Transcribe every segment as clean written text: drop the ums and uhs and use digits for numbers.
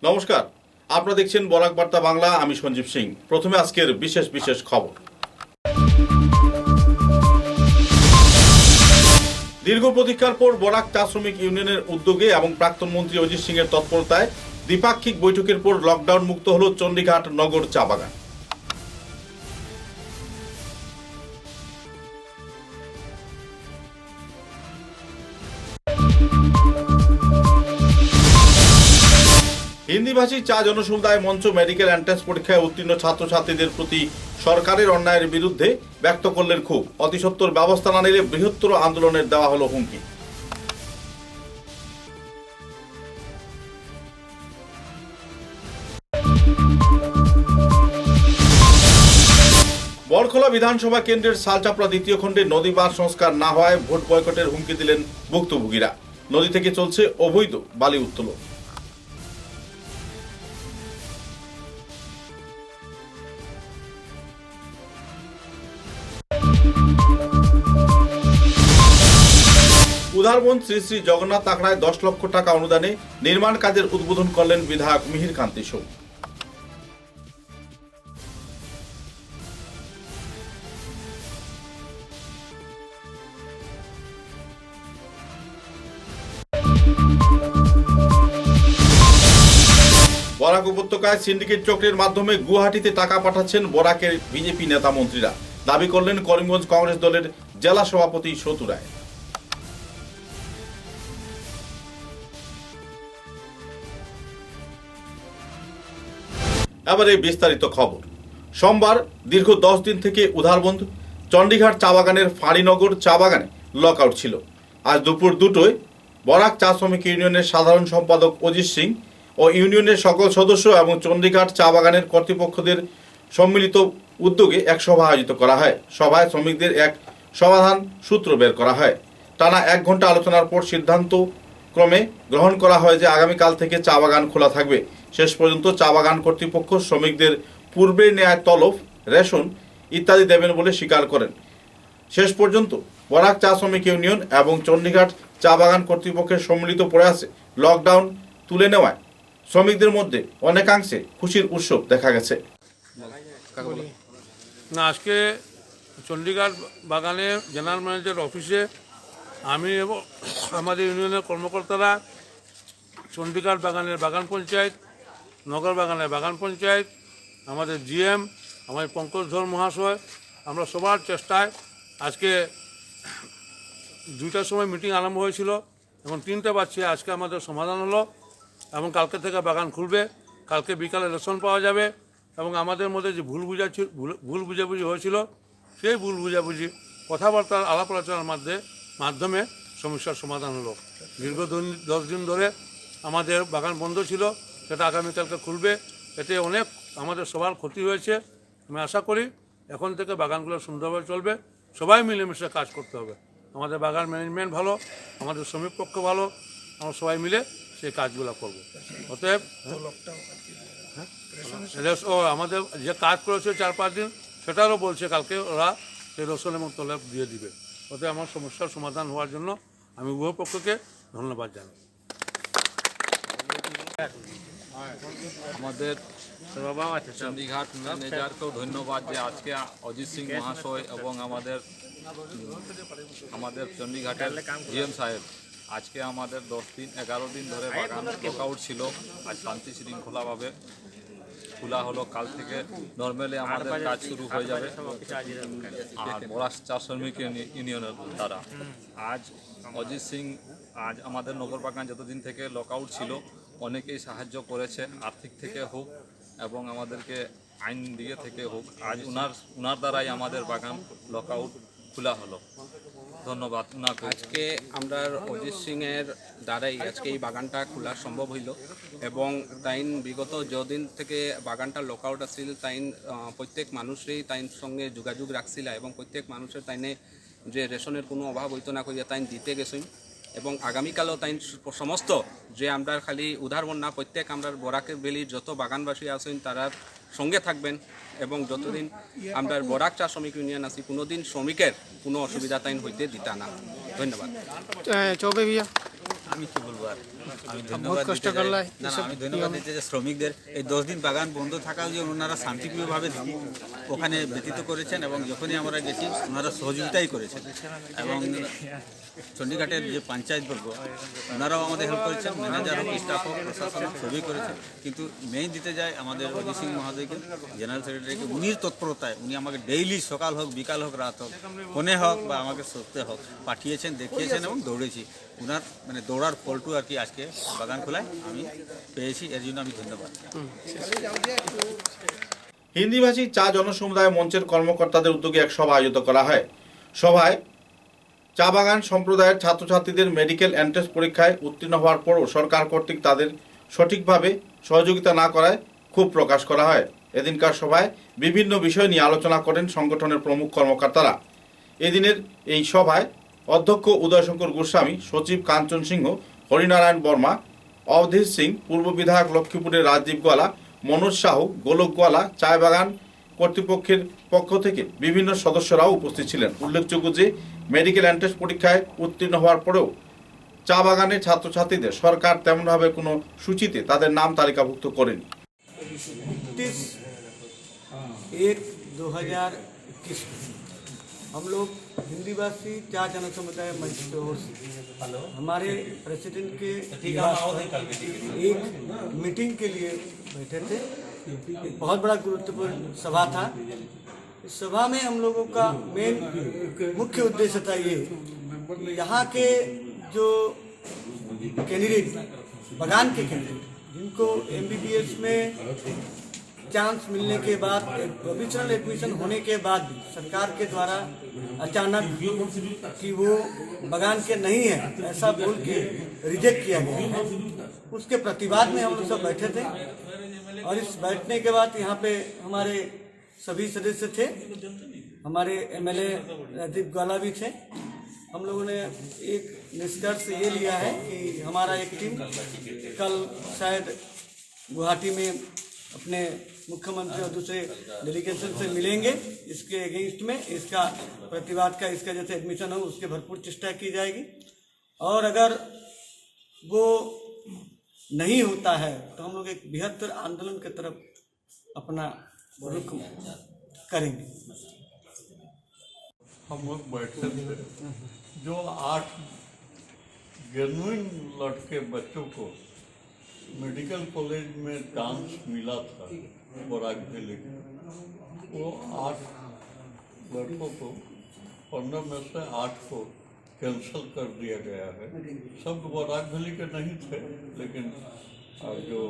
নমস্কার, আপনারা দেখছেন বরাক বার্তা বাংলা। আমি সঞ্জীব সিং। প্রথমে আজকের বিশেষ খবর। দীর্ঘ প্রতীক্ষার পর বরাক চা শ্রমিক ইউনিয়নের উদ্যোগে এবং প্রাক্তন মন্ত্রী অজিত সিং এর তৎপরতায় দ্বিপাক্ষিক বৈঠকের পর লকডাউন মুক্ত হল চণ্ডীঘাট নগর চা বাগান। হিন্দিভাষী চা জনসমুদায় মঞ্চ মেডিকেল এন্ট্রান্স পরীক্ষায় উত্তীর্ণ ছাত্রছাত্রীদের প্রতি সরকারের অন্যায়ের বিরুদ্ধে ব্যক্ত করলেন ক্ষোভ। অতি সত্বর ব্যবস্থা না নিলে বৃহত্তর আন্দোলনের দেওয়া হলো হুমকি। বরখোলা বিধানসভা কেন্দ্রের সালচাপড়া দ্বিতীয় খণ্ডে নদী বাঁধ সংস্কার না হওয়ায় ভোট বয়কটের হুমকি দিলেন ভুক্তভোগীরা। নদী থেকে চলছে অবৈধ বালি উত্তোলন। উদারবন শ্রী শ্রী জগন্নাথ আখড়ায় 10 লক্ষ টাকা অনুদানে নির্মাণ কাজের উদ্বোধন করলেন বিধায়ক মিহির কান্তি সোম। বরাক উপত্যকায় সিন্ডিকেট চক্রের মাধ্যমে গুয়াহাটিতে টাকা পাঠাচ্ছেন বরাকের বিজেপি নেতা মন্ত্রীরা, দাবি করলেন করিমগঞ্জ কংগ্রেস দলের জেলা সভাপতি সতু রায়। এবারে বিস্তারিত খবর। সোমবার দীর্ঘ 10 দিন থেকে উধারবন্দ চণ্ডীঘাট চা বাগানের ফাঁড়িনগর চা বাগানে লকআউট ছিল। আজ দুপুর 2টায় বরাক চা শ্রমিক ইউনিয়নের সাধারণ সম্পাদক অজিত সিং ও ইউনিয়নের সকল সদস্য এবং চণ্ডীঘাট চা বাগানের কর্তৃপক্ষদের সম্মিলিত উদ্যোগে এক সভা আয়োজিত করা হয়। সভায় শ্রমিকদের এক সমাধান সূত্র বের করা হয়। টানা 1 ঘন্টা আলোচনার পর সিদ্ধান্ত ক্রমে গ্রহণ করা হয় যে আগামীকাল থেকে চা বাগান খোলা থাকবে। শেষ পর্যন্ত চা বাগান কর্তৃপক্ষ শ্রমিকদের পূর্বের ন্যায় তলব, রেশন ইত্যাদি দেবেন বলে স্বীকার করেন। শেষ পর্যন্ত বরাক চা শ্রমিক ইউনিয়ন এবং চণ্ডীঘাট চা বাগান কর্তৃপক্ষের সম্মিলিত প্রয়াসে লকডাউন তুলে নেওয়ায় শ্রমিকদের মধ্যে অনেকাংশে খুশির উৎসব দেখা গেছে। না, আজকে চণ্ডীঘাট বাগানের জেনারেল ম্যানেজার অফিসে আমি এবং আমাদের ইউনিয়নের কর্মকর্তারা, চণ্ডীঘাট বাগানের বাগান পঞ্চায়েত, নগর বাগানের বাগান পঞ্চায়েত, আমাদের জিএম, আমাদের পঙ্কজ ধর মহাশয়, আমরা সবার চেষ্টায় আজকে 2টার সময় মিটিং আরম্ভ হয়েছিল, এখন 3টে বাজছে। আজকে আমাদের সমাধান হলো এবং কালকে থেকে বাগান খুলবে। কালকে বিকালে রেশন পাওয়া যাবে এবং আমাদের মধ্যে যে ভুল বুঝাবুঝি হয়েছিল সেই ভুল বুঝাবুঝি কথাবার্তার আলাপ আলোচনার মাধ্যমে সমস্যার সমাধান হলো। দীর্ঘ 10 দিন ধরে আমাদের বাগান বন্ধ ছিল, সেটা আগামীকালকে খুলবে। এতে অনেক আমাদের সবার ক্ষতি হয়েছে। আমি আশা করি এখন থেকে বাগানগুলো সুন্দরভাবে চলবে। সবাই মিলেমিশে কাজ করতে হবে। আমাদের বাগান ম্যানেজমেন্ট ভালো, আমাদের শ্রমিক পক্ষ ভালো, আমরা সবাই মিলে সেই কাজগুলো করব। অতএব আমাদের যে কাজ করেছে 4-5 দিন, সেটারও বলছে কালকে ওরা সেই রেশন এবং তলব দিয়ে দিবে। অতএব আমার সমস্যার সমাধান হওয়ার জন্য আমি উভয় পক্ষকে ধন্যবাদ জানাই। আমাদের চণ্ডীঘাট ম্যানেজারকেও ধন্যবাদ যে আজকে অজিত সিং মহাশয় এবং আমাদের চণ্ডীঘাটের জিএম সাহেব আজকে আমাদের 11 দিন ধরে বাগান লকআউট ছিল, আজ শান্তি শৃঙ্খলাভাবে খোলা হলো। কাল থেকে নর্মালি আমাদের কাজ শুরু হয়ে যাবে। আর বরাক চা শ্রমিক ইউনিয়নের দ্বারা আজ অজিত সিং আজ আমাদের নগর বাগান যতদিন থেকে লকআউট ছিল অনেকেই সাহায্য করেছে, আর্থিক থেকে হোক এবং আমাদেরকে আইন দিয়ে থেকে হোক। আজ উনার দ্বারাই আমাদের বাগান লকআউট খোলা হলো। ধন্যবাদ উনাকে। আজকে আমরা অজিত সিংয়ের দ্বারাই আজকে এই বাগানটা খোলা সম্ভব হইল এবং তাইন বিগত যদিন থেকে বাগানটা লকআউট আছিল তাইন প্রত্যেক মানুষেই তাইন সঙ্গে যোগাযোগ রাখছিল এবং প্রত্যেক মানুষের তাইনে যে রেশনের কোনো অভাব হইতো না করিয়া তাইন দিতে গেছেন এবং আগামীকালও তাইন সমস্ত যে আমরা খালি উদাহরণ না, প্রত্যেক আমরা বরাকের বেলির যত বাগানবাসী আছেন তারার সঙ্গে থাকবেন এবং যতদিন আমরা বরাক চা শ্রমিক ইউনিয়ন আছি কোনোদিন শ্রমিকের কোনো অসুবিধা তাইন হইতে দিতা না। ধন্যবাদ। চৌবে ভিয়া আমি কি বলবো আর আমি ধন্যবাদ দিতে চাই। না না, আমি ধন্যবাদ দিতে চাই শ্রমিকদের। এই 10 দিন বাগান বন্ধ থাকাও যে ওনারা শান্তিপ্রিয়ভাবে ওখানে ব্যতীত করেছেন এবং যখনই আমরা গেছি ওনারা সহযোগিতাই করেছেন এবং চণ্ডীঘাটের যে পঞ্চায়েতবর্গ ওনারাও আমাদের হেল্প করেছেন, ম্যানেজার হোক, স্টাফ হোক, প্রশাসন হোক, সবই করেছেন। কিন্তু মেইন দিতে যায় আমাদের অজিত সিং মহোদয়কে, জেনারেল সেক্রেটারিকে। উনির তৎপরতায় উনি আমাকে ডেইলি সকাল হোক, বিকাল হোক, রাত হোক, ফোনে হোক বা আমাকে সত্যি হোক পাঠিয়েছেন, দেখিয়েছেন এবং দৌড়েছি। ওনার মানে দৌড়ার ফলটু আর কি আজকে বাগান খোলায় আমি পেয়েছি, এর জন্য আমি ধন্যবাদ। হিন্দিভাষী চা জনসমুদায় মঞ্চের কর্মকর্তাদের উদ্যোগে এক সভা আয়োজিত করা হয়। সভায় চা বাগান সম্প্রদায়ের ছাত্রছাত্রীদের মেডিকেল এন্ট্রান্স পরীক্ষায় উত্তীর্ণ হওয়ার পরও সরকার কর্তৃক তাদের সঠিকভাবে সহযোগিতা না করায় ক্ষোভ প্রকাশ করা হয়। এদিনকার সভায় বিভিন্ন বিষয় নিয়ে আলোচনা করেন সংগঠনের প্রমুখ কর্মকর্তারা। এদিনের এই সভায় অধ্যক্ষ উদয়শঙ্কর গোস্বামী, সচিব কাঞ্চন সিংহ, হরিনারায়ণ বর্মা, অবধীর সিং, পূর্ব বিধায়ক লক্ষ্মীপুরের রাজদীপ গোয়ালা, মনোজ সাহু, গোলক গোয়ালা, চা বাগান কর্তৃপক্ষের পক্ষ থেকে বিভিন্ন সদস্যরাও উপস্থিত ছিলেন। উল্লেখযোগ্য যে মেডিকেল এন্ট্রান্স পরীক্ষায় উত্তীর্ণ হওয়ার পরেও চা বাগানের ছাত্রছাত্রীদের সরকার তেমনভাবে কোনো সূচিতে তাদের নাম তালিকাভুক্ত করেনি। 31/1/2021 हम लोग हिंदीभाषी चा जन समुदाय मंच की ओर से हमारे प्रेसिडेंट के एक मीटिंग के लिए बैठे थे। एक बहुत बड़ा गुरुत्वपूर्ण सभा था। इस सभा में हम लोगों का मेन मुख्य उद्देश्य था ये कि यहाँ के जो कैंडिडेट, बगान के कैंडिडेट जिनको MBBS में चांस मिलने के बाद, प्रोविजनल एडमिशन होने के बाद भी सरकार के द्वारा अचानक कि वो बगान के नहीं है ऐसा बोल के रिजेक्ट किया गया है, उसके प्रतिवाद में हम लोग सब बैठे थे। और इस बैठने के बाद यहाँ पे हमारे सभी सदस्य थे, हमारे MLA राजदीप गोवाला भी थे। हम लोगों ने एक निष्कर्ष ये लिया है कि हमारा एक टीम कल शायद गुवाहाटी में अपने मुख्यमंत्री और दूसरे डेलीगेशन से मिलेंगे। इसके अगेंस्ट में इसका प्रतिवाद का, इसका जैसे एडमिशन हो उसके भरपूर चेष्टा की जाएगी। और अगर वो नहीं होता है तो हम लोग एक बृहत्तर आंदोलन की तरफ अपना रुख करेंगे। हम लोग बैठे थे, जो 8 जेन्युइन लड़के बच्चों को मेडिकल कॉलेज में चांस मिला था बराक वैली में, वो 8 लड़कों को 15 में से 8 को कैंसिल कर दिया गया है। सब बराक वैली के नहीं थे, लेकिन जो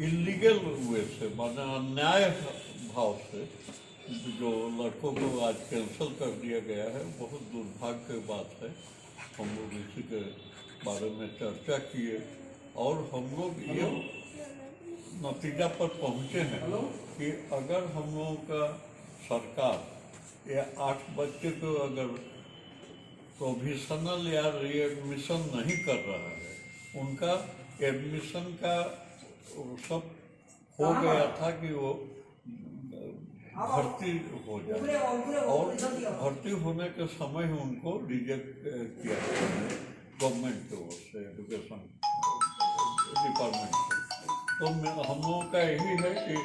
इलीगल हुए से, माना अन्याय भाव से जो लड़कों को आज कैंसिल कर दिया गया है, बहुत दुर्भाग्य की बात है। हम लोग इसी के बारे में चर्चा किए और हम लोग ये नतीजा पर पहुँचे हैं कि अगर हम लोगों का सरकार ये 8 बच्चे को अगर प्रोविजनल या रीएडमिशन नहीं कर रहा है, उनका एडमिशन का सब हो गया था कि वो भर्ती हो जाए, और भर्ती होने के समय ही उनको रिजेक्ट किया गया गवर्नमेंट की ओर से, एजुकेशन डिपार्टमेंट से। तो हम लोगों का यही है कि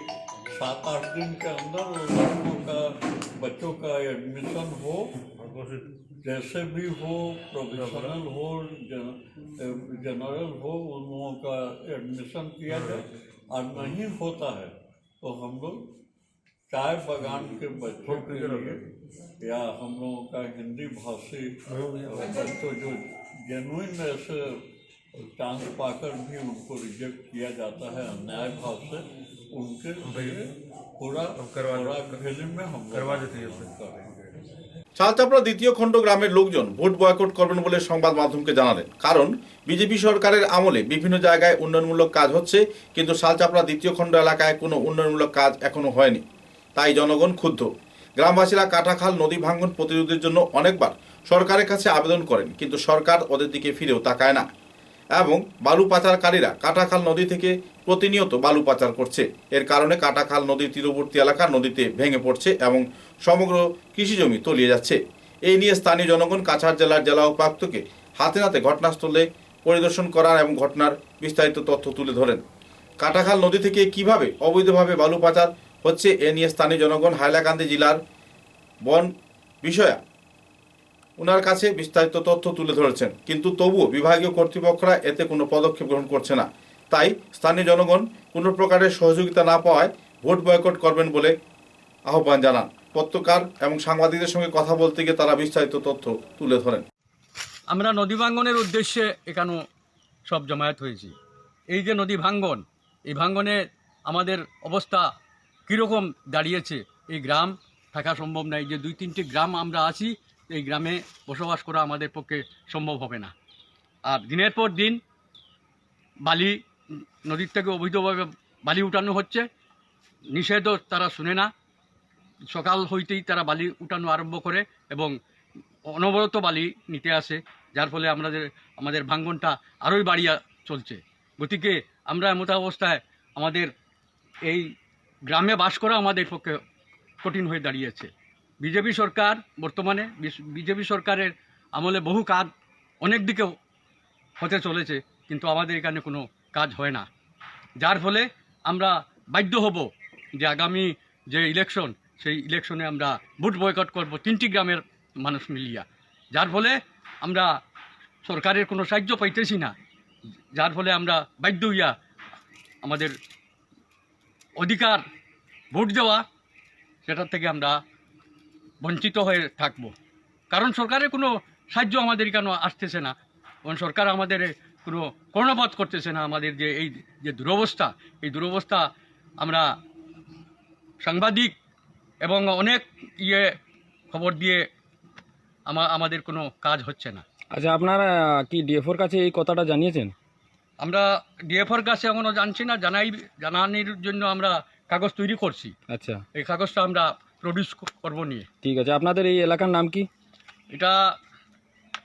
7-8 दिन के अंदर लड़कों का, बच्चों का एडमिशन हो, जैसे भी हो, प्रोविजनल हो, जनरल हो, उन लोगों का एडमिशन किया जाए। और नहीं होता है तो हम लोग चाय बागान के बच्चों के लिए या हम लोगों का हिंदी भाषी बच्चों जो जेन्युइन ऐसे चांस पाकर भी उनको रिजेक्ट किया जाता है अन्याय भाव से, उनके लिए पूरा वैली में हम करवा देते हैं। চালচাপড়া দ্বিতীয় খণ্ড গ্রামের লোকজন ভোট বয়কট করবেন বলে সংবাদ মাধ্যমকে জানালেন। কারণ বিজেপি সরকারের আমলে বিভিন্ন জায়গায় উন্নয়নমূলক কাজ হচ্ছে, কিন্তু শালচাপড়া দ্বিতীয় খণ্ড এলাকায় কোনো উন্নয়নমূলক কাজ এখনো হয়নি। তাই জনগণ ক্ষুব্ধ। গ্রামবাসীরা কাটাখাল নদী ভাঙন প্রতিরোধের জন্য অনেকবার সরকারের কাছে আবেদন করেন, কিন্তু সরকার ওদের দিকে ফিরেও তাকায় না এবং বালু পাচারকারীরা কাটাখাল নদী থেকে প্রতিনিয়ত বালু পাচার করছে। এর কারণে কাটাখাল নদীর তীরবর্তী এলাকা নদীতে ভেঙে পড়ছে এবং সমগ্র কৃষিজমি তলিয়ে যাচ্ছে। এই নিয়ে স্থানীয় জনগণ কাছাড় জেলার জেলা উপায়ুক্তকে হাতে নাতে ঘটনাস্থলে পরিদর্শন করার এবং ঘটনার বিস্তারিত তথ্য তুলে ধরেন। কাটাখাল নদী থেকে কিভাবে অবৈধভাবে বালু পাচার হচ্ছে এ নিয়ে স্থানীয় জনগণ হাইলাকান্দি জেলার বন বিষয়া ওনার কাছে বিস্তারিত তথ্য তুলে ধরেছেন, কিন্তু তবুও বিভাগীয় কর্তৃপক্ষরা এতে কোনো পদক্ষেপ গ্রহণ করছে না। তাই স্থানীয় জনগণ কোনো প্রকারের সহযোগিতা না পাওয়ায় ভোট বয়কট করবেন বলে আহ্বান জানান। পত্রকার এবং সাংবাদিকদের সঙ্গে কথা বলতে গিয়ে তারা বিস্তারিত তথ্য তুলে ধরেন। আমরা নদী ভাঙ্গনের উদ্দেশ্যে এখানে সব জমায়েত হয়েছি। এই যে নদী ভাঙ্গন, এই ভাঙ্গনে আমাদের অবস্থা কীরকম দাঁড়িয়েছে, এই গ্রাম থাকা সম্ভব নয়। যে 2-3টি গ্রাম আমরা আছি, এই গ্রামে বসবাস করা আমাদের পক্ষে সম্ভব হবে না। আর দিনের পর দিন বালি নদীর থেকে অবৈধভাবে বালি উঠানো হচ্ছে, নিষেধও তারা শুনে না। সকাল হইতেই তারা বালি উঠানো আরম্ভ করে এবং অনবরত বালি নিতে আসে, যার ফলে আমাদের ভাঙ্গনটা আরোই বাড়িয়া চলছে। গতিকে আমরা এমত অবস্থায় আমাদের এই গ্রামে বাস করা আমাদের পক্ষে কঠিন হয়ে দাঁড়িয়েছে। বিজেপি সরকার বর্তমানে বিজেপি সরকারের আমলে বহু কাজ অনেক দিকে হতে চলেছে, কিন্তু আমাদের এখানে কোনো কাজ হয় না, যার ফলে আমরা বাধ্য হব যে আগামী যে ইলেকশন, সেই ইলেকশনে আমরা ভোট বয়কট করব 3টি গ্রামের মানুষ মিলিয়া। যার ফলে আমরা সরকারের কোনো সাহায্য পাইতেছি না, যার ফলে আমরা বাধ্য হইয়া আমাদের অধিকার ভোট দেওয়া সেটার থেকে আমরা বঞ্চিত হয়ে থাকব। কারণ সরকারের কোনো সাহায্য আমাদের কেন আসতেছে না, কারণ সরকার আমাদের কোনো কর্ণপাত করতেছে না। আমাদের যে এই যে দুরবস্থা, এই দুরবস্থা আমরা সাংবাদিক এবং অনেক খবর দিয়ে আমাদের কোনো কাজ হচ্ছে না। আচ্ছা, আপনারা কি ডিএফওর কাছে এই কথাটা জানিয়েছেন? আমরা ডিএফওর কাছে এখনও জানছি না, জানানোর জন্য আমরা কাগজ তৈরি করছি। আচ্ছা, এই কাগজটা আমরা প্রডিউস করব নিয়ে। ঠিক আছে। আপনাদের এই এলাকার নাম কি? এটা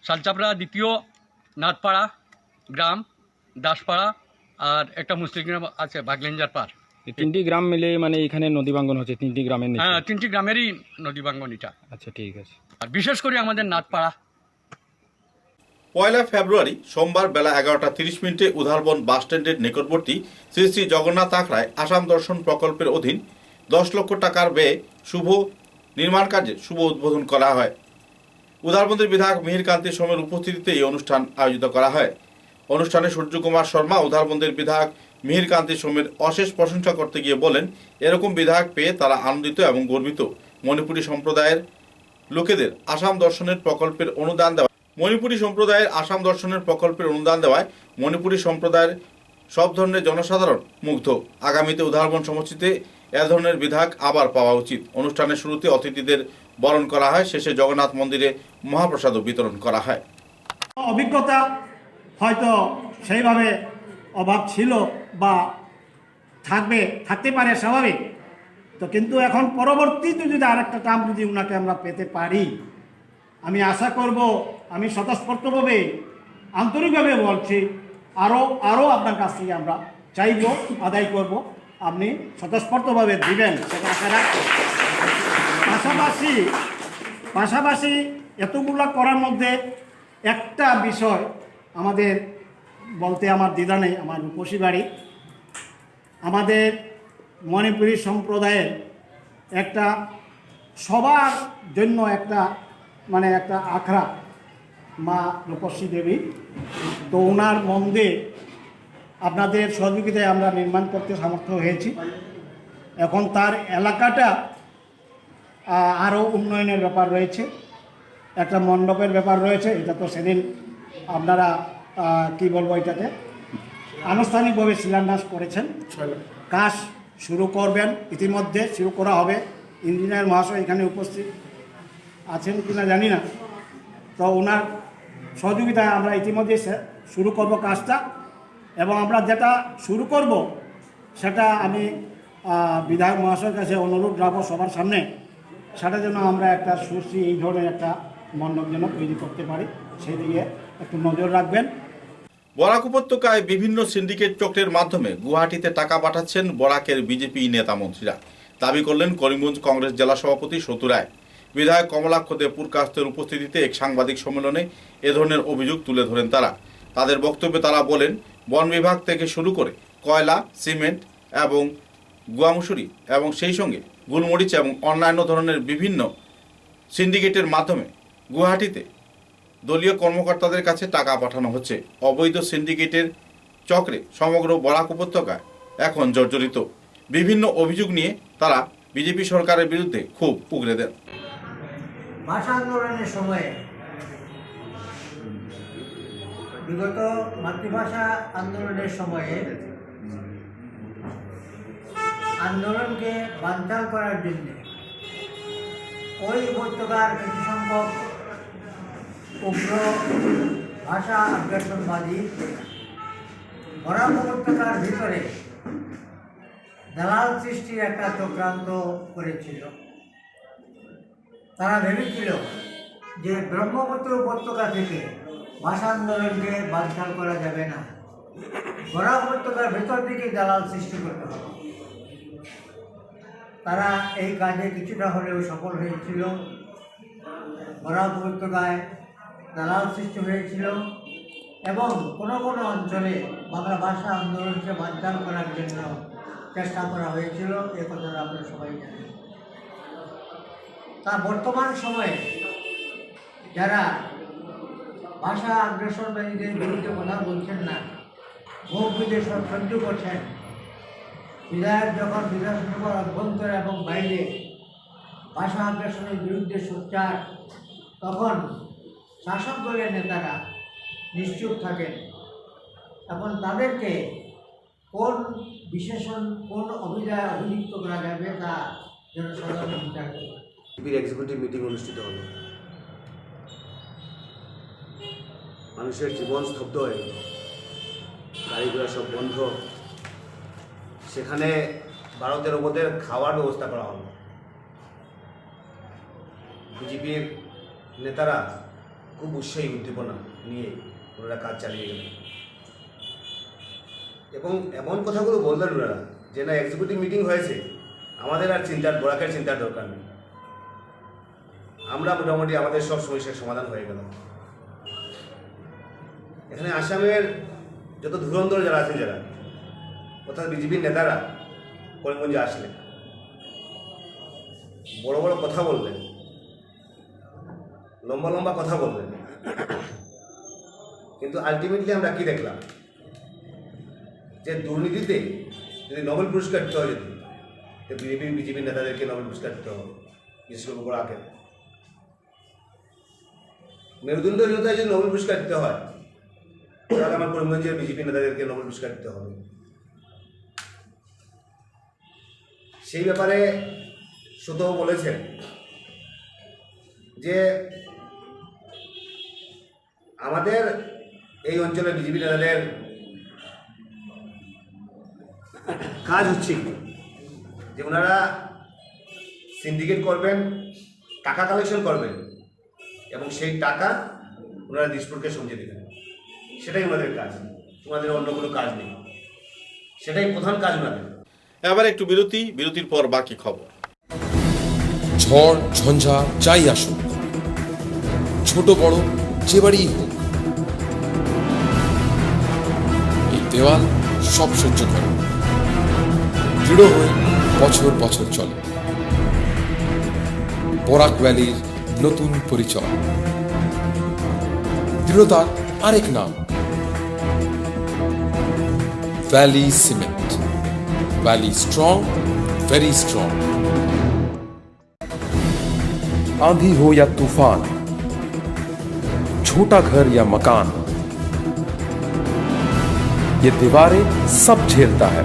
শালচাপড়া 2য় নাথপাড়া গ্রাম, দাসপাড়া, আর একটা মুসলিম গ্রাম আছে বাগলেঞ্জার পার। এই 3টি গ্রাম মিলে মানে এখানে নদী ভাঙ্গন হচ্ছে 3টি গ্রামের নিচে? হ্যাঁ, 3টি গ্রামেরই নদী ভাঙ্গন এটা। আচ্ছা, ঠিক আছে। আর বিশেষ করে আমাদের নাথপাড়া। 1 ফেব্রুয়ারি সোমবার বেলা 11:30 উধারবন বাসস্ট্যান্ডের নিকটবর্তী শ্রী শ্রী জগন্নাথ আখড়ায় আসাম দর্শন প্রকল্পের অধীন 10 লক্ষ টাকার ব্যয়ে শুভ নির্মাণ কাজে শুভ উদ্বোধন করা হয়। উধারবন্দের বিধায়ক মিহির কান্তি সোমের উপস্থিতিতে এই অনুষ্ঠান আয়োজিত করা হয়। অনুষ্ঠানে সূর্যকুমার শর্মা উধারবন্দের বিধায়ক মিহির কান্তি সোমের অশেষ প্রশংসা করতে গিয়ে বলেন, এরকম বিধায়ক পেয়ে তারা আনন্দিত এবং গর্বিত। মণিপুরী সম্প্রদায়ের লোকেদের আসাম দর্শনের প্রকল্পের অনুদান দেওয়া মণিপুরী সম্প্রদায়ের সব ধরনের জনসাধারণ মুগ্ধ। আগামীতে উধারবন সমষ্টিতে এ ধরনের বিধায়ক আবার পাওয়া উচিত। অনুষ্ঠানের শুরুতে অতিথিদের বরণ করা হয়, শেষে জগন্নাথ মন্দিরে মহাপ্রসাদও বিতরণ করা হয়। অভিজ্ঞতা হয়তো সেইভাবে অভাব ছিল বা থাকতে পারে স্বাভাবিক, তো কিন্তু এখন পরবর্তীতে যদি আরেকটা টার্ম যদি ওনাকে আমরা পেতে পারি, আমি আশা করব, আমি স্বতঃস্ফূর্তভাবে আন্তরিকভাবে বলছি, আরও আপনার কাছ থেকে আমরা চাইব, আদায় করব, আপনি স্বতঃস্ফূর্তভাবে দিবেন সেটা আশা রাখছি। পাশাপাশি এতগুলো করার মধ্যে একটা বিষয় আমাদের বলতে আমার দ্বিধা নেই। আমার রূপসী বাড়ি, আমাদের মণিপুরী সম্প্রদায়ের একটা সবার জন্য একটা আখড়া মা রূপসী দেবী, তো ওনার মন্দির আপনাদের সহযোগিতায় আমরা নির্মাণ করতে সামর্থ্য হয়েছি। এখন তার এলাকাটা আরও উন্নয়নের ব্যাপার রয়েছে, একটা মণ্ডপের ব্যাপার রয়েছে। এটা তো সেদিন আপনারা কি বলবো, এটাতে আনুষ্ঠানিকভাবে শিলান্যাস করেছেন, কাজ শুরু করবেন, ইতিমধ্যে শুরু করা হবে। ইঞ্জিনিয়ার মহাশয় এখানে উপস্থিত আছেন কিনা জানি না, তো ওনার সহযোগিতায় আমরা ইতিমধ্যে শুরু করব কাজটা। এবং আমরা যেটা শুরু করব সেটা আমি বিধায়ক মহাশয়ের কাছে অনুরোধ রাখবো সবার সামনে, সেটা যেন আমরা একটা সুশ্রী এই ধরনের একটা মণ্ডপ যেন তৈরি করতে পারি, সেই দিকে একটু নজর রাখবেন। বরাক উপত্যকায় বিভিন্ন সিন্ডিকেট চক্রের মাধ্যমে গুয়াহাটিতে টাকা পাঠাচ্ছেন বরাকের বিজেপি নেতা মন্ত্রীরা, দাবি করলেন করিমগঞ্জ কংগ্রেস জেলা সভাপতি সতু রায়। বিধায়ক কমলাক্ষ দেব পুরকাস্তের উপস্থিতিতে এক সাংবাদিক সম্মেলনে এ ধরনের অভিযোগ তুলে ধরেন তারা। তাদের বক্তব্যে তারা বলেন, বন বিভাগ থেকে শুরু করে কয়লা, সিমেন্ট এবং গুয়ামুসুরি এবং সেই সঙ্গে গুলমরিচ এবং অন্যান্য ধরনের বিভিন্ন সিন্ডিকেটের মাধ্যমে গুয়াহাটিতে দলীয় কর্মকর্তাদের কাছে টাকা পাঠানো হচ্ছে। অবৈধ সিন্ডিকেটের চক্রে সমগ্র বরাক উপত্যকায় এখন জর্জরিত। বিভিন্ন অভিযোগ নিয়ে তারা বিজেপি সরকারের বিরুদ্ধে খুব উগরে দেন। ভাষা আন্দোলনের সময়ে বিগত মাতৃভাষা আন্দোলনের সময়ে আন্দোলনকে বানচাল করার জন্য ওই উপত্যকার কিছু সংখ্যক উগ্র ভাষা আগ্রাসনবাদী বরাক উপত্যকার ভিতরে দালাল সৃষ্টির একটা চক্রান্ত করেছিল। তারা ভেবেছিল যে ব্রহ্মপুত্র উপত্যকা থেকে ভাষা আন্দোলনকে বানচাল করা যাবে না, বরাক উপত্যকার ভেতর থেকে দালাল সৃষ্টি করতে হবে। তারা এই কাজে কিছুটা হলেও সফল হয়েছিল। বরাক উপত্যকায় দালাল সৃষ্টি হয়েছিল এবং কোনো কোনো অঞ্চলে বাংলা ভাষা আন্দোলনকে বানচাল করার জন্য চেষ্টা করা হয়েছিল। এ কথাটা আমরা সবাই জানি। তা বর্তমান সময়ে যারা ভাষা আগ্রাসনবাদীদের বিরুদ্ধে কথা বলছেন না, মুখ বুঝে সব সহ্য করছেন, বিধায়ক যখন বিধানসভার অভ্যন্তর এবং বাইরে ভাষা আগ্রাসনের বিরুদ্ধে সোচ্চার, তখন শাসক দলের নেতারা নিশ্চুপ থাকেন। এখন তাদেরকে কোন বিশেষণ, কোন অভিযুক্ত করা যাবে তা জনসাধারণ বিচার করবে। এক্সিকিউটিভ মিটিং অনুষ্ঠিত হলো। মানুষের জীবন স্তব্ধ হয়ে গেল, গাড়ি ঘোড়া সব বন্ধ। সেখানে 12-13 পদের খাওয়ার ব্যবস্থা করা হলো। বিজেপির নেতারা খুব উৎসাহী উদ্দীপনা নিয়ে ওনারা কাজ চালিয়ে গেলেন এবং এমন কথাগুলো বললেন ওনারা যে না, এক্সিকিউটিভ মিটিং হয়েছে, আমাদের আর বরাকের চিন্তার দরকার নেই, আমরা মোটামুটি আমাদের সব সমস্যার সমাধান হয়ে গেল। এখানে আসামের যত ধুরন্ধর যারা আছেন, যারা অর্থাৎ বিজেপির নেতারা করিমগঞ্জে আসলেন, বড় বড় কথা বললেন, লম্বা লম্বা কথা বললেন, কিন্তু আলটিমেটলি আমরা কি দেখলাম যে দুর্নীতিতে যদি নোবেল পুরস্কার দিতে হয়, যদি বিজেপির নেতাদেরকে নোবেল পুরস্কার দিতে হবে, বিশেষ করে বরাকে মেরুদণ্ডহীনতায় যদি নোবেল পুরস্কার দিতে হয়, তাহলে আমার করিমগঞ্জের বিজেপি নেতাদেরকে নোবেল পুরস্কার দিতে হবে। সেই ব্যাপারে সুতও বলেছেন যে আমাদের এই অঞ্চলের বিজেপি নেতাদের কাজ হচ্ছে কি, যে ওনারা সিন্ডিকেট করবেন, টাকা কালেকশন করবেন এবং সেই টাকা ওনারা দিশপুরকে সমঝে দেবেন। সেটাই ওনাদের কাজ, ওনাদের অন্য কোনো কাজ নেই, সেটাই প্রধান কাজ ওনাদের। এবার একটু বিরতির পর বাকি খবর। ঝড় ঝঞ্ঝা যাই আসুক, ছোট বড় যে বাড়িই হোক, এই দেওয়াল সব সহ্য করে, দৃঢ় হয়ে বছর বছর চলে। বরাক ভ্যালির নতুন পরিচয়, দৃঢ়তার আরেক নাম valley cement. Valley strong, very strong. आंधी हो या तूफान, छोटा घर या मकान, ये दीवारें सब झेलता है,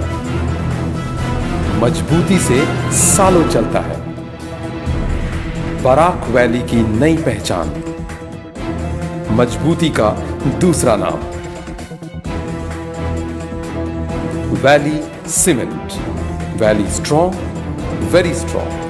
मजबूती से सालों चलता है। बराक वैली की नई पहचान, मजबूती का दूसरा नाम valley cement. Valley strong, very strong.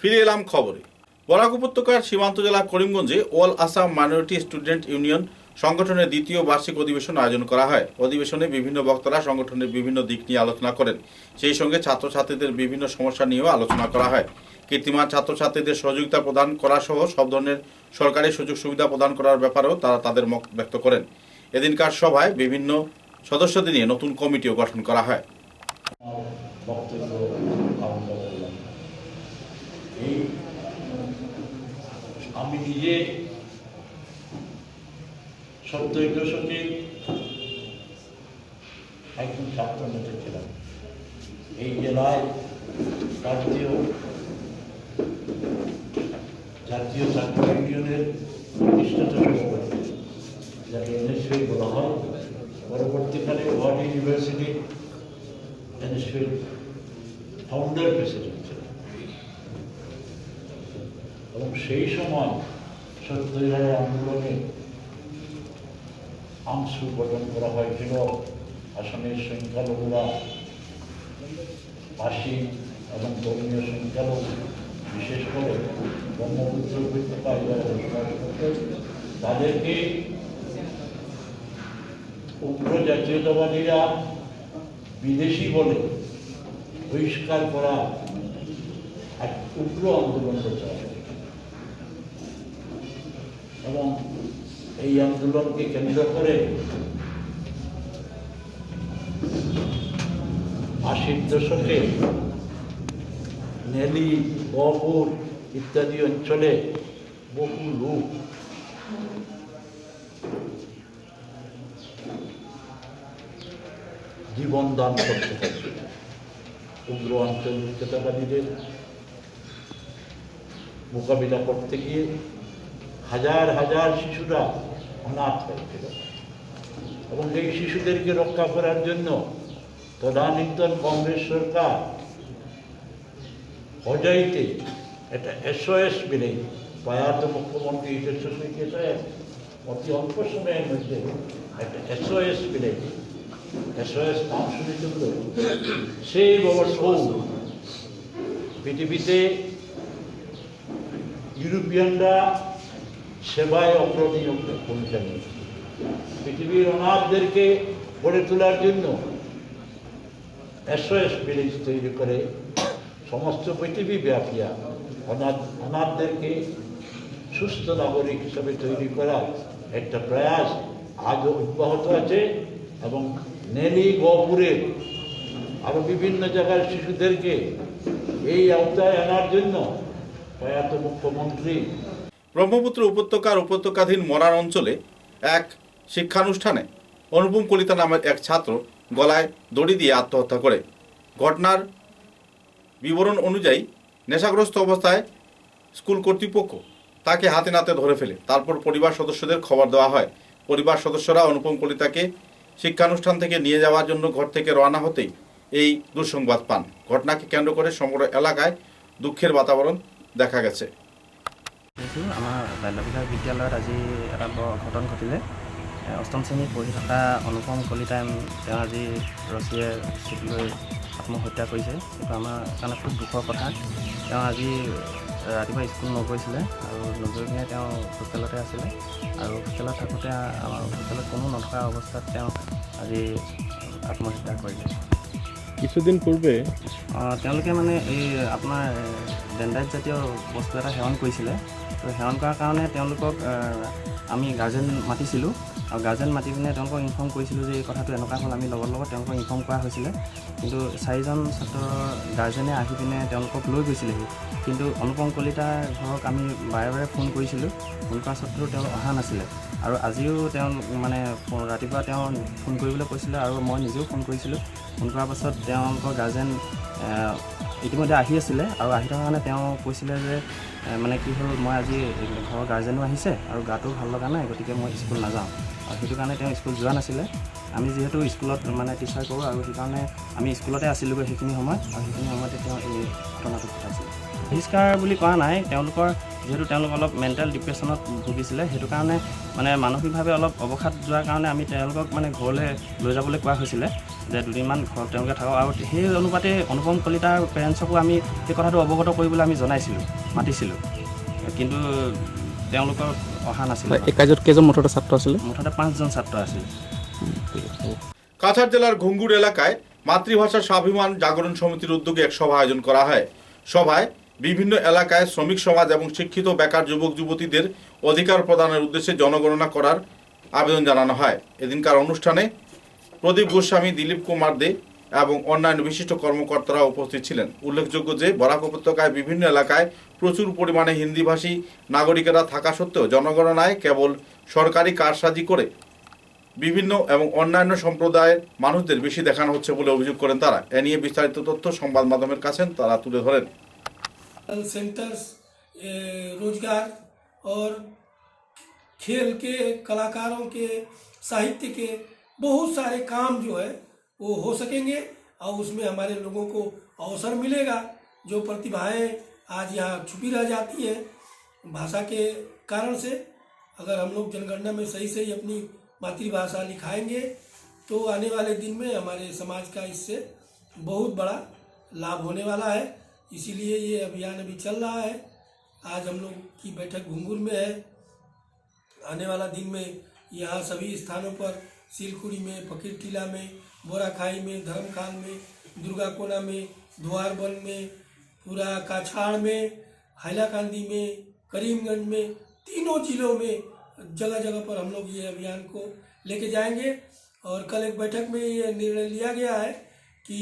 ফিরে এলাম খবরে। বরাক উপত্যকার সীমান্ত জেলা করিমগঞ্জে all Assam minority student union সংগঠনের দ্বিতীয় বার্ষিক অধিবেশন আয়োজন করা হয়। অধিবেশনে বিভিন্ন বক্তারা সংগঠনের বিভিন্ন দিক নিয়ে আলোচনা করেন। সেই সঙ্গে ছাত্রছাত্রীদের বিভিন্ন সমস্যা নিয়েও আলোচনা করা হয়। কীর্তিমান ছাত্রছাত্রীদের সহযোগিতা প্রদান করা সহ সব ধরনের সরকারি সুযোগ সুবিধা প্রদান করার ব্যাপারেও তারা তাদের মত ব্যক্ত করেন। এদিনকার সভায় বিভিন্ন সদস্যদের নিয়ে নতুন কমিটিও গঠন করা হয়। আমি নিজে 70 দশকে একজন ছাত্র নেতা ছিলাম। এই জেলায় জাতীয় ছাত্র ইউনিয়নের প্রতিষ্ঠাতা সভাপতি, যাকে এনএসইউ বলা হয়। পরবর্তীকালে world university NSU founder president ছিলেন এবং সেই সময় সত্যিকারের আন্দোলনে অংশ গঠন করা হয়েছিল। আসামের সংখ্যালঘুরা, ভাষী এবং ধর্মীয় সংখ্যালঘু, বিশেষ করে ব্রহ্মপুত্র উপত্যকায় যারা বসবাস করতেন, তাদেরকে উগ্র জাতীয়তাবাদীরা বিদেশি বলে বহিষ্কার করা এক উগ্র আন্দোলন চালায় এবং এই আন্দোলনকে কেন্দ্র করে 80 দশকে নেলি, গহপুর ইত্যাদি অঞ্চলে বহু লোক জীবন দান করতে থাকে। উগ্র আন্তর্জাতিকতাবাদীদের মোকাবিলা করতে গিয়ে হাজার হাজার শিশুরা অনাথ হয়েছিল এবং এই শিশুদেরকে রক্ষা করার জন্য তদানীন্তন কংগ্রেস সরকার অজাইতে একটা SOS বিলে প্রয়াত মুখ্যমন্ত্রী সাহেব অতি অল্প সময়ের মধ্যে একটা SOS বিলে, SOS নাম শুনেছিল। সেই বছর পৃথিবীতে ইউরোপিয়ানরা সেবায় অগ্রণীয় ভূমিকা নিয়েছে। পৃথিবীর অনাথদেরকে গড়ে তোলার জন্য SOS ভিলেজ তৈরি করে সমস্ত পৃথিবী ব্যাপিয়া অনাথদেরকে সুস্থ নাগরিক হিসাবে তৈরি করা একটা প্রয়াস আজও অব্যাহত আছে এবং নেলি, গহপুরে আরও বিভিন্ন জায়গার শিশুদেরকে এই আওতায় আনার জন্য প্রয়াত মুখ্যমন্ত্রী। ব্রহ্মপুত্র উপত্যকার উপত্যকাধীন মরার অঞ্চলে এক শিক্ষানুষ্ঠানে অনুপম কলিতা নামের এক ছাত্র গলায় দড়ি দিয়ে আত্মহত্যা করে। ঘটনার বিবরণ অনুযায়ী নেশাগ্রস্ত অবস্থায় স্কুল কর্তৃপক্ষ তাকে হাতে নাতে ধরে ফেলে। তারপর পরিবার সদস্যদের খবর দেওয়া হয়। পরিবার সদস্যরা অনুপম কলিতাকে শিক্ষানুষ্ঠান থেকে নিয়ে যাওয়ার জন্য ঘর থেকে রওনা হতেই এই দুঃসংবাদ পান। ঘটনাকে কেন্দ্র করে সমগ্র এলাকায় দুঃখের বাতাবরণ দেখা গেছে। আমাৰ বাল্যবিকাশ বিদ্যালয়ত আজি এটা ঘটন ঘটিলে। অষ্টম শ্ৰেণীত পঢ়ি থকা অনুপম কলিতাই তেওঁ আজি ৰছীয়ে চিপ লৈ আত্মহত্যা কৰিছে। এইটো আমাৰ কাৰণে খুব দুখৰ কথা। তেওঁ আজি ৰাতিপুৱা স্কুল নগৈছিলে আৰু নগৈ পিনে তেওঁ হোষ্টেলতে আছিলে আৰু হোষ্টেলত থাকোঁতে আমাৰ হোষ্টেলত কোনো নথকা অৱস্থাত তেওঁ আজি আত্মহত্যা কৰিলে। কিছুদিন পূৰ্বে তেওঁলোকে মানে এই আপোনাৰ ডেণ্ড্ৰাইট জাতীয় বস্তু এটা সেৱন কৰিছিলে। তো সেৱন কৰাৰ কাৰণে তেওঁলোকক আমি গাৰ্জেন মাতিছিলোঁ আৰু গাৰ্জেন মাতি পিনে তেওঁলোকক ইনফৰ্ম কৰিছিলোঁ যে এই কথাটো এনেকুৱা হ'ল। আমি লগত তেওঁলোকক ইনফৰ্ম কৰা হৈছিলে, কিন্তু 4জন ছাত্ৰৰ গাৰ্জেনে আহি পিনে তেওঁলোকক লৈ গৈছিলেহি। কিন্তু অনুপম কলিতাৰ ঘৰক আমি বাৰে বাৰে ফোন কৰিছিলোঁ, ফোন কৰা স্বত্তেও তেওঁ অহা নাছিলে। আৰু আজিও তেওঁ মানে ৰাতিপুৱা তেওঁ ফোন কৰিবলৈ কৈছিলে আৰু মই নিজেও ফোন কৰিছিলোঁ। ফোন কৰাৰ পাছত তেওঁলোকৰ গাৰ্জেন ইতিমধ্যে আহি আছিলে আৰু আহি থকা কাৰণে তেওঁ কৈছিলে যে মানে কি হ'ল, মই আজি ঘৰৰ গাৰ্জেনো আহিছে আৰু গাটো ভাল লগা নাই, গতিকে মই স্কুল নাযাওঁ। আৰু সেইটো কাৰণে তেওঁ স্কুল যোৱা নাছিলে। আমি যিহেতু স্কুলত মানে টিচাৰ কৰোঁ আৰু সেইকাৰণে আমি স্কুলতে আছিলোঁগৈ সেইখিনি সময়ত, আৰু সেইখিনি সময়তে তেওঁ এই ঘটনাটো ঘটাইছিলে। বহিষ্কাৰ বুলি কোৱা নাই, তেওঁলোকৰ যিহেতু তেওঁলোক অলপ মেণ্টেল ডিপ্ৰেশ্যনত ভুগিছিলে, সেইটো কাৰণে মানে মানসিকভাৱে অলপ অৱসাদ যোৱাৰ কাৰণে আমি তেওঁলোকক মানে ঘৰলৈ লৈ যাবলৈ কোৱা হৈছিলে যে 2 দিনমান ঘৰত তেওঁলোকে থাকক। আৰু সেই অনুপাতে অনুপম কলিতাৰ পেৰেণ্টছকো আমি সেই কথাটো অৱগত কৰিবলৈ আমি জনাইছিলোঁ, মাতিছিলোঁ, কিন্তু তেওঁলোকৰ অহা নাছিল। এই কাৰ্যত কেইজন মুঠতে ছাত্ৰ আছিলে? মুঠতে 5জন ছাত্ৰ আছিল। কাছাড় জেলার ঘুঙ্গুর এলাকায় মাতৃভাষা স্বাভিমান জাগরণ সমিতির উদ্যোগে এক সভা আয়োজন করা হয়। সভায় বিভিন্ন এলাকায় শ্রমিক সমাজ এবং শিক্ষিত বেকার যুবক যুবতীদের অধিকার প্রদানের উদ্দেশ্যে জনগণনা করার আবেদন জানানো হয়। এদিনকার অনুষ্ঠানে প্রদীপ গোস্বামী, দিলীপ কুমার দে এবং অন্যান্য বিশিষ্ট কর্মকর্তারা উপস্থিত ছিলেন। উল্লেখযোগ্য যে বরাক উপত্যকায় বিভিন্ন এলাকায় প্রচুর পরিমাণে হিন্দিভাষী নাগরিকেরা থাকা সত্ত্বেও জনগণনায় কেবল সরকারি কারসাজি করে বিভিন্ন এবং অন্যান্য সম্প্রদায়ের মানুষদের বেশি দেখানো হচ্ছে বলে অভিযোগ করেন তারা। এ নিয়ে বিস্তারিত তথ্য সংবাদ মাধ্যমের কাছে তারা তুলে ধরেন। सेंटर्स, रोजगार और खेल के, कलाकारों के, साहित्य के बहुत सारे काम जो है वो हो सकेंगे और उसमें हमारे लोगों को अवसर मिलेगा। जो प्रतिभाएं आज यहाँ छुपी रह जाती हैं भाषा के कारण से, अगर हम लोग जनगणना में सही सही अपनी मातृभाषा लिखाएंगे तो आने वाले दिन में हमारे समाज का इससे बहुत बड़ा लाभ होने वाला है। इसीलिए ये अभियान अभी चल रहा है। आज हम लोग की बैठक घुंगुर में है। आने वाला दिन में यहाँ सभी स्थानों पर सिलकुड़ी में, फकीर टीला में, बोराखाई में, धर्मखाल में, दुर्गाकोना में, धुआरबन में, पूरा काछाड़ में, हैलाकांदी में, करीमगंज में, तीनों जिलों में जगह जगह पर हम लोग ये अभियान को लेके जाएंगे। और कल एक बैठक में ये निर्णय लिया गया है कि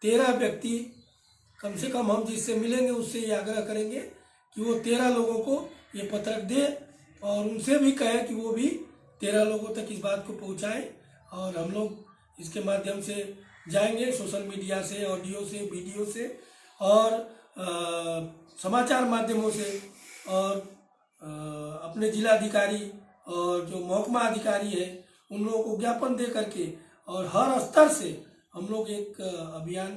13 व्यक्ति कम से कम हम जिससे मिलेंगे उससे ये आग्रह करेंगे कि वो 13 लोगों को ये पत्रक दे और उनसे भी कहे कि वो भी 13 लोगों तक इस बात को पहुंचाएं। और हम लोग इसके माध्यम से जाएंगे, सोशल मीडिया से, ऑडियो से, वीडियो से और समाचार माध्यमों से, और अपने जिलाधिकारी और जो महकमा अधिकारी है उन लोगों को ज्ञापन दे करके और हर स्तर से हम लोग एक अभियान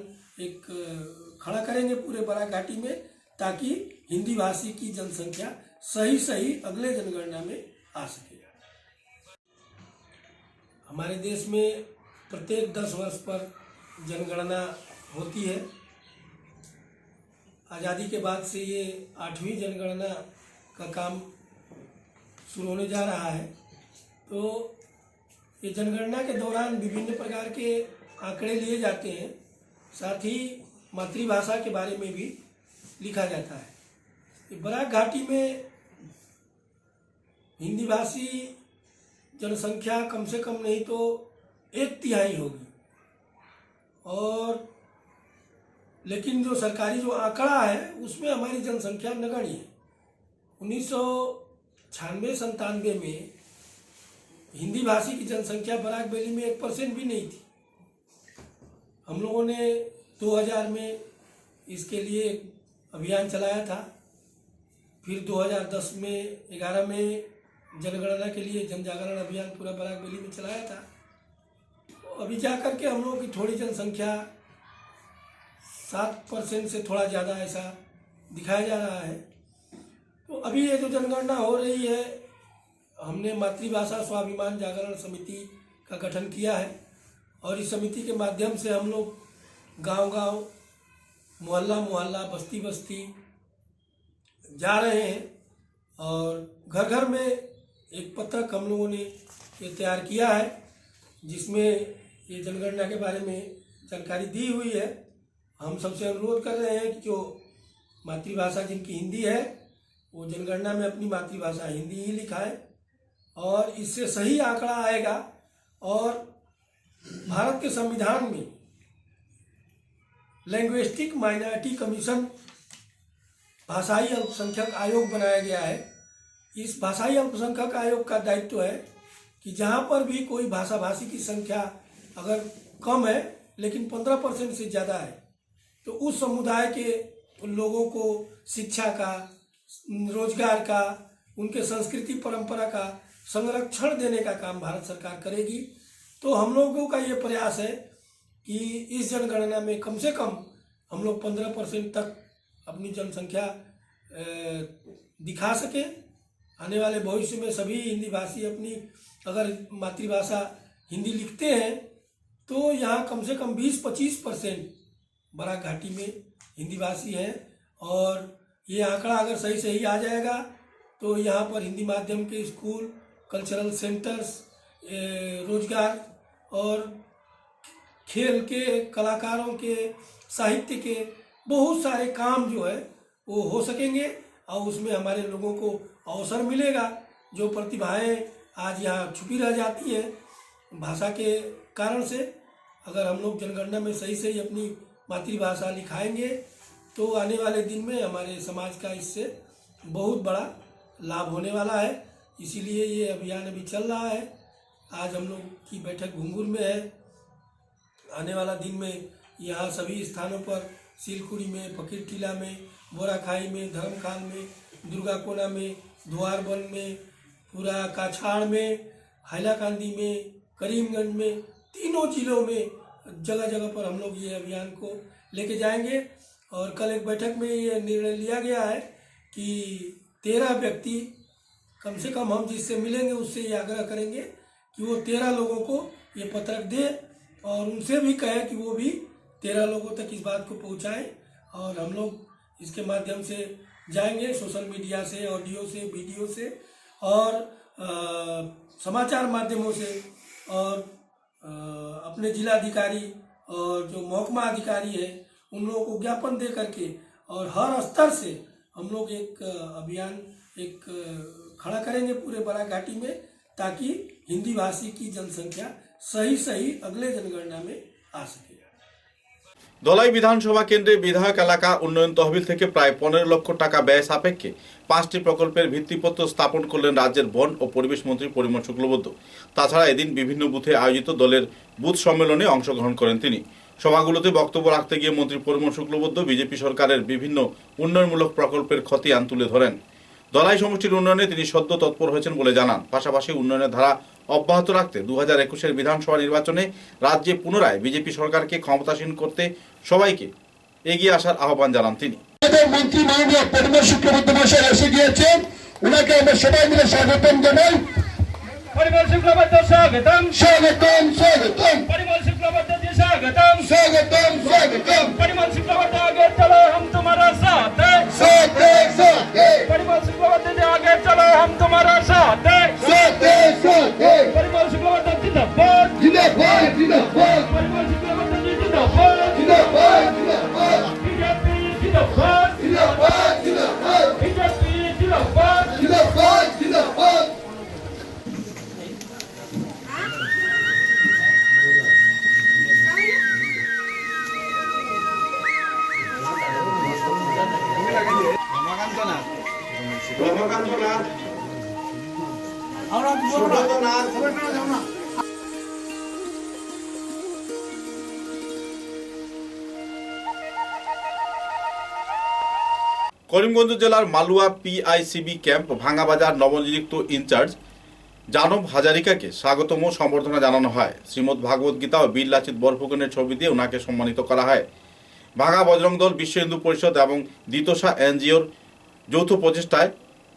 खड़ा करेंगे पूरे बराक घाटी में, ताकि हिंदी भाषी की जनसंख्या सही सही अगले जनगणना में आ सके। हमारे देश में प्रत्येक 10 वर्ष पर जनगणना होती है। आज़ादी के बाद से ये 8वीं जनगणना का काम शुरू होने जा रहा है। तो ये जनगणना के दौरान विभिन्न प्रकार के आंकड़े लिए जाते हैं, साथ ही मातृभाषा के बारे में भी लिखा जाता है। बराक घाटी में हिंदी भाषी जनसंख्या कम से कम नहीं तो 1/3 होगी। और लेकिन जो सरकारी जो आंकड़ा है उसमें हमारी जनसंख्या नगण्य है। 1996-97 में हिंदी भाषी की जनसंख्या बराक वैली में 1% भी नहीं थी। हम लोगों ने 2000 में इसके लिए अभियान चलाया था, फिर 2010 में 11 में जनगणना के लिए जनजागरण अभियान पूरा बराक वैली में चलाया था। तो अभी जा कर के हम लोगों की थोड़ी जनसंख्या 7% से थोड़ा ज़्यादा ऐसा दिखाया जा रहा है। तो अभी ये जो जनगणना हो रही है, हमने मातृभाषा स्वाभिमान जागरण समिति का गठन किया है और इस समिति के माध्यम से हम लोग गांव-गांव, मोहल्ला-मोहल्ला, बस्ती-बस्ती जा रहे हैं और घर-घर में एक पत्रक हम लोगों ने ये तैयार किया है, जिसमें ये जनगणना के बारे में जानकारी दी हुई है। हम सबसे अनुरोध कर रहे हैं कि जो मातृभाषा जिनकी हिंदी है वो जनगणना में अपनी मातृभाषा हिंदी ही लिखाए और इससे सही आंकड़ा आएगा। और भारत के संविधान में लैंग्विस्टिक माइनॉरिटी कमीशन भाषाई अल्पसंख्यक आयोग बनाया गया है। इस भाषाई अल्पसंख्यक आयोग का दायित्व है कि जहाँ पर भी कोई भाषा भाषी की संख्या अगर कम है लेकिन 15% से ज़्यादा है तो उस समुदाय के लोगों को शिक्षा का, रोजगार का, उनके संस्कृति परंपरा का संरक्षण देने का काम भारत सरकार करेगी। तो हम लोगों का ये प्रयास है कि इस जनगणना में कम से कम हम लोग 15% तक अपनी जनसंख्या दिखा सके। आने वाले भविष्य में सभी हिंदी भाषी अपनी अगर मातृभाषा हिंदी लिखते हैं तो यहाँ कम से कम 20-25% बराक घाटी में हिंदी भाषी हैं, और ये आंकड़ा अगर सही आ जाएगा तो यहाँ पर हिंदी माध्यम के स्कूल, कल्चरल सेंटर्स, रोजगार और खेल के, कलाकारों के, साहित्य के बहुत सारे काम जो है वो हो सकेंगे, और उसमें हमारे लोगों को अवसर मिलेगा। जो प्रतिभाएं आज यहाँ छुपी रह जाती हैं भाषा के कारण से, अगर हम लोग जनगणना में सही अपनी मातृभाषा लिखाएंगे तो आने वाले दिन में हमारे समाज का इससे बहुत बड़ा लाभ होने वाला है। इसीलिए ये अभियान अभी चल रहा है। आज हम लोग की बैठक घुंगुर में है। आने वाला दिन में यहाँ सभी स्थानों पर, सिलकुड़ी में, फकीर टीला में, बोराखाई में, धर्मखाल में, दुर्गाकोना में, द्वारबन में, पूरा काछाड़ में, हैलाकांदी में, करीमगंज में, तीनों जिलों में जगह जगह पर हम लोग ये अभियान को लेके जाएंगे। और कल एक बैठक में ये निर्णय लिया गया है कि 13 व्यक्ति कम से कम हम जिससे मिलेंगे उससे ये आग्रह करेंगे कि वो 13 लोगों को ये पत्रक दे, और उनसे भी कहे कि वो भी 13 लोगों तक इस बात को पहुंचाएं। और हम लोग इसके माध्यम से जाएंगे, सोशल मीडिया से, ऑडियो से, वीडियो से, और समाचार माध्यमों से, और अपने जिलाधिकारी और जो महकमा अधिकारी है उन लोगों को ज्ञापन दे करके, और हर स्तर से हम लोग एक अभियान खड़ा करेंगे पूरे बराक घाटी में, ताकि हिंदी भाषी की जनसंख्या सही अगले जनगणना में आ सके। ধলাই বিধানসভা কেন্দ্রে বিধায়ক এলাকা উন্নয়ন তহবিল থেকে প্রায় 15 লক্ষ টাকা ব্যয় সাপেক্ষে 5টি প্রকল্পের ভিত্তিপত্র স্থাপন করলেন রাজ্যের বন ও পরিবেশ মন্ত্রী পরিমল শুক্লবৈদ্য। তাছাড়া এদিন বিভিন্ন বুথে আয়োজিত দলের বুথ সম্মেলনে অংশগ্রহণ করেন তিনি। সভাগুলোতে বক্তব্য রাখতে গিয়ে মন্ত্রী পরিমল শুক্লবৈদ্য বিজেপি সরকারের বিভিন্ন উন্নয়নমূলক প্রকল্পের খতিয়ান তুলে ধরেন। ধলাই সমষ্টির উন্নয়নে তিনি সদ্য তৎপর হয়েছেন বলে জানান। পাশাপাশি উন্নয়নের ধারা অব্যাহত রাখতে 2021-এর বিধানসভা নির্বাচনে রাজ্যে পুনরায় বিজেপি সরকারকে ক্ষমতাসীন করতে সবাইকে এগিয়ে আসার আহ্বান জানান তিনি। মন্ত্রী মাননীয় পরিমল শুক্লবৈদ্য মহাশয় এসে গিয়েছেন, ওনাকে আমরা সবাই মিলে স্বাগতম জানাই। পরিমল শুক্লবৈদ্য স্বাগতম, স্বাগতম, স্বাগতম। পরিমল শুক্লবৈদ্য জি স্বাগতম, স্বাগতম, স্বাগতম। পরিমল শুক্লবৈদ্য আগে চলো हम तुम्हारा साथ है, साथ है, साथ है। परिमल शुक्लबैद्य जी आगे चलो हम तुम्हारा साथ है, साथ है, साथ है। परिमल शुक्लबैद्य जिंदाबाद, जिंदाबाद, जिंदाबाद। परिमल शुक्लबैद्य जी जिंदाबाद, जिंदाबाद, जिंदाबाद। बीजेपी जिंदाबाद, जिंदाबाद, जिंदाबाद। बीजेपी जिंदाबाद, जिंदाबाद, जिंदाबाद। করিমগঞ্জ জেলার মালুয়া পিআইসিবি ক্যাম্প ভাঙাবাজার নবনিযুক্ত ইনচার্জ জানব হাজারিকাকে স্বাগতম ও সম্বর্ধনা জানানো হয়। শ্রীমদ্ ভাগবত গীতা ও বীর লাচিত বরফুকনের ছবি দিয়ে ওনাকে সম্মানিত করা হয়। ভাঙা বজরং দল, বিশ্ব হিন্দু পরিষদ এবং দিতোষা এনজিওর যৌথ প্রচেষ্টায়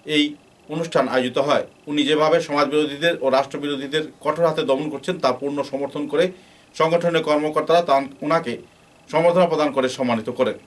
এই অনুষ্ঠান আয়োজিত হয়। উনি যেভাবে সমাজবিরোধীদের ও রাষ্ট্রবিরোধীদের কঠোর হাতে দমন করছেন তা পূর্ণ সমর্থন করে সংগঠনের কর্মকর্তারা ওনাকে সম্বর্ধনা প্রদান করে সম্মানিত করেন।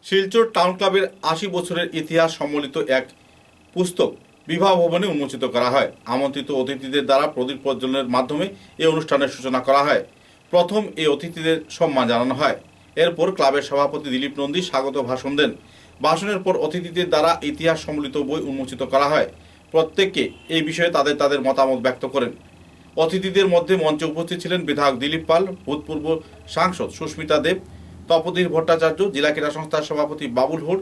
শিলচর টাউন ক্লাবের 80 বছরের ইতিহাস সম্বলিত এক পুস্তক বিবাহ ভবনে উন্মোচিত করা হয়। আমন্ত্রিত অতিথিদের দ্বারা প্রদীপ প্রজ্বলনের মাধ্যমে এই অনুষ্ঠানের সূচনা করা হয়। প্রথম এই অতিথিদের সম্মান জানানো হয়। এরপর ক্লাবের সভাপতি দিলীপ নন্দী স্বাগত ভাষণ দেন। ভাষণের পর অতিথিদের দ্বারা ইতিহাস সম্বলিত বই উন্মোচিত করা হয়। প্রত্যেককে এই বিষয়ে তাদের মতামত ব্যক্ত করেন। অতিথিদের মধ্যে মঞ্চে উপস্থিত ছিলেন বিধায়ক দিলীপ পাল, ভূতপূর্ব সাংসদ সুস্মিতা দেব, তপোধীর ভট্টাচার্য, জেলা ক্রীড়া সংস্থার সভাপতি বাবুল হোর,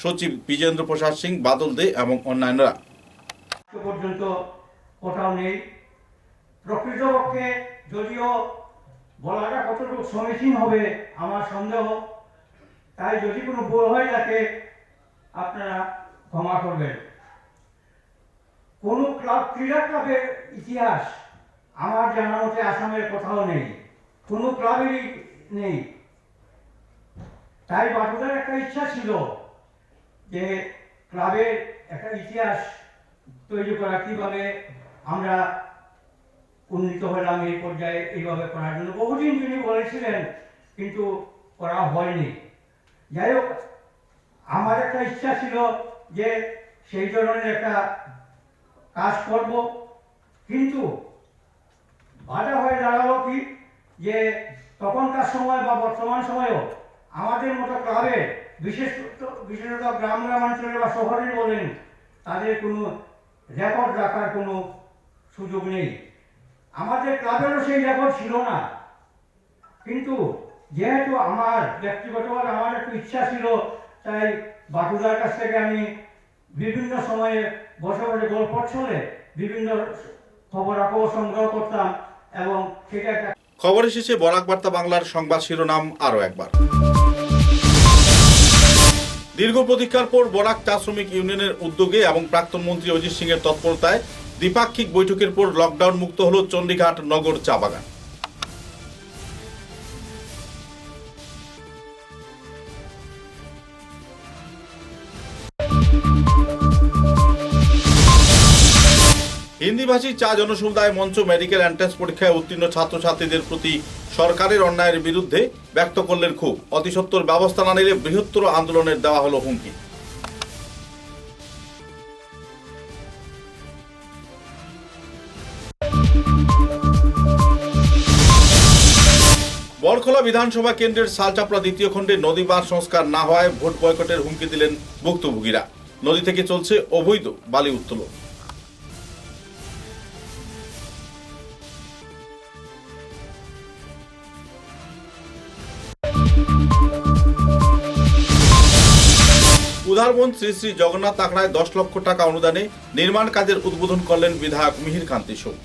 সচিব বিজেন্দ্র প্রসাদ সিং, বাদল দে এবং অন্যান্যরা। পর্যন্ত কোথাও নেই। প্রকৃতপক্ষে যদিও বলাটা কতটুকু সমীচীন হবে আমার সন্দেহ, তাই যদি কোনো ভুল হয়ে থাকে আপনারা ক্ষমা করবেন। কোনো ক্রীড়া ক্লাবের ইতিহাস আমার জানা মতে আসামের কোথাও নেই, কোনো ক্লাবেরই নেই। তাই বাটুদার একটা ইচ্ছা ছিল যে ক্লাবের একটা ইতিহাস তৈরি করা, কীভাবে আমরা উন্নীত হলাম এই পর্যায়ে এইভাবে করার জন্য। বহুদিন তিনি বলেছিলেন, কিন্তু করা হয়নি। যাই হোক, আমার একটা ইচ্ছা ছিল যে সেই ধরনের একটা কাজ করব, কিন্তু বাধা হয়ে দাঁড়ালো কি যে তখনকার সময় বা বর্তমান সময়েও আমাদের মতো ক্লাবের বিশেষত গ্রামাঞ্চলে বা শহরে বলেন, তাদের কোনো রেকর্ড রাখার কোনো সুযোগ নেই। আমাদের ক্লাবেরও সেই রেকর্ড ছিল না। কিন্তু যেহেতু আমার ব্যক্তিগতভাবে আমার একটু ইচ্ছা ছিল, তাই বাটুদার কাছ থেকে আমি বিভিন্ন সময়ে বসে বসে গল্প ছলে বিভিন্ন খবরাখবর সংগ্রহ করতাম এবং সেটা একটা। খবরের শেষে বরাক বার্তা বাংলার সংবাদ শিরোনাম আরও একবার। দীর্ঘ প্রতীক্ষার পর বরাক চা শ্রমিক ইউনিয়নের উদ্যোগে এবং প্রাক্তন মন্ত্রী অজিত সিং এর তৎপরতায় দ্বিপাক্ষিক বৈঠকের পর লকডাউন মুক্ত হল চণ্ডীঘাট নগর চা বাগান। হিন্দিভাষী চা জনসমুদায় মঞ্চ মেডিকেল এন্ট্রান্স পরীক্ষায় উত্তীর্ণ ছাত্রছাত্রীদের প্রতি সরকারের অন্যায়ের বিরুদ্ধে ব্যক্ত করলেন ক্ষোভ। অতি সত্বর ব্যবস্থা না নিলে বৃহত্তর আন্দোলনের দেওয়া হলো হুমকি। বরখোলা বিধানসভা কেন্দ্রের সালচাপড়া দ্বিতীয় খণ্ডে নদী বাঁধ সংস্কার না হওয়ায় ভোট বয়কটের হুমকি দিলেন ভুক্তভোগীরা। নদী থেকে চলছে অবৈধ বালি উত্তোলন। উদারবন শ্রী শ্রী জগন্নাথ আখড়ায় 10 লক্ষ টাকা অনুদানে নির্মাণ কাজের উদ্বোধন করলেন বিধায়ক মিহির কান্তি সোম।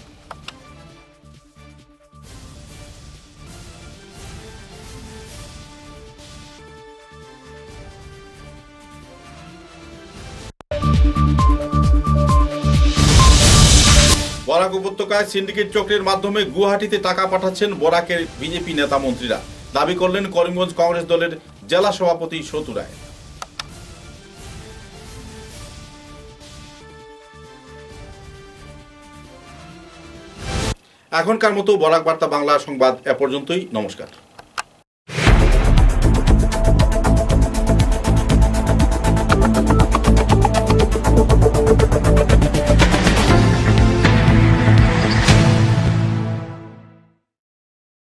বরাক উপত্যকায় সিন্ডিকেট চক্রের মাধ্যমে গুয়াহাটিতে টাকা পাঠাচ্ছেন বরাকের বিজেপি নেতা মন্ত্রীরা, দাবি করলেন করিমগঞ্জ কংগ্রেস দলের জেলা সভাপতি সতু রায়। এখনকার মতো বরাক বার্তা বাংলা সংবাদ এ পর্যন্তই। নমস্কার।